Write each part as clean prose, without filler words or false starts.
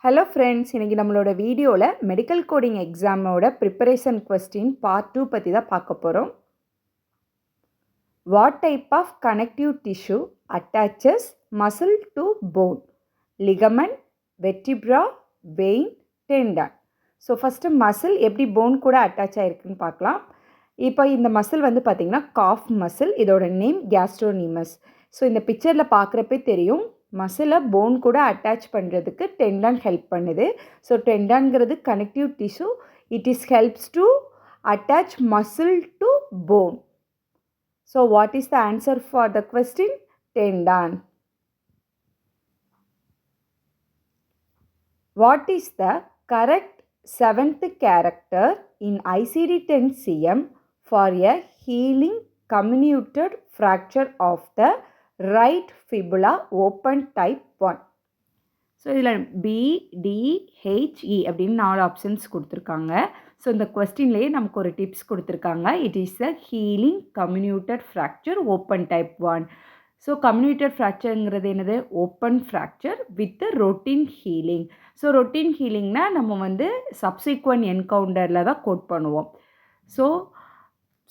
Hello friends, இன்றைக்கி நம்மளோட வீடியோவில் மெடிக்கல் கோடிங் எக்ஸாமோட ப்ரிப்பரேஷன் கொஸ்டின் பார்ட் 2 பற்றி தான் பார்க்க போகிறோம். What type of connective tissue attaches muscle to bone? Ligament, vertebra, vein, tendon. So first muscle எப்படி போன் கூட அட்டாச் ஆகிருக்குன்னு பார்க்கலாம். இப்போ இந்த மசில் வந்து பார்த்திங்கன்னா காஃப் மசில். இதோட நேம் கேஸ்ட்ரோனிமஸ். ஸோ இந்த பிக்சரில் பார்க்குறப்பே தெரியும், மசிலை போன் கூட அட்டாச் பண்ணுறதுக்கு டெண்டான் ஹெல்ப் பண்ணுது. ஸோ டெண்டான்கிறது connective tissue. It is helps to attach muscle to phone. So what is the answer for the question? டெண்டான். What is the correct 7th character in ICD-10 CM for a healing comminuted fracture of the right fibula open type 1? So இதில் BDHE அப்படின்னு 4 options கொடுத்துருக்காங்க. So இந்த கொஸ்டின்லேயே நமக்கு ஒரு tips கொடுத்துருக்காங்க. It is a healing comminuted fracture open type 1. So comminuted ஃப்ராக்சருங்கிறது என்னது? Open fracture with routine healing. So routine ஹீலிங்னா நம்ம வந்து சப்சீக்வெண்ட் என்கவுண்டரில் தான் கோட் பண்ணுவோம். ஸோ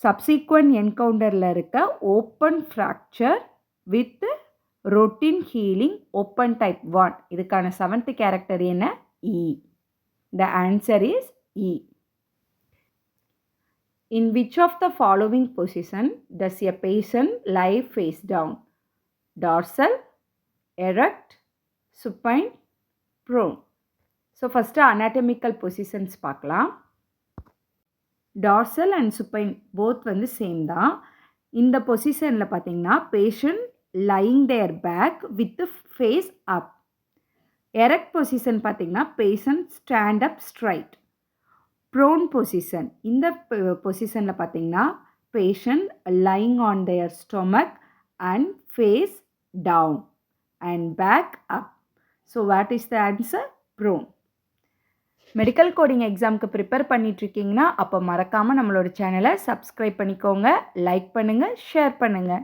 சப்சீக்வெண்ட் என்கவுண்டரில் இருக்க open fracture with routine healing open type 1. இதுக்கான 7th கேரக்டர் என்ன? E. The answer is E. In which of the following position does a patient lie face down? Dorsal, erect, supine, prone. So first anatomical positions பார்க்கலாம். Dorsal and supine both வந்து same தான். இந்த பொசிஷனில் பார்த்தீங்கன்னா patient lying their back with face up. Erect position பார்த்தீங்கன்னா patient stand up straight. Prone position, இந்த பொசிஷனில் பார்த்தீங்கன்னா patient lying on their stomach and face down and back up. So what is the answer? Prone. Medical coding எக்ஸாமுக்கு prepare பண்ணிகிட்ருக்கீங்கன்னா அப்போ மறக்காமல் நம்மளோட சேனலை சப்ஸ்கிரைப் பண்ணிக்கோங்க, லைக் பண்ணுங்கள், ஷேர் பண்ணுங்கள்.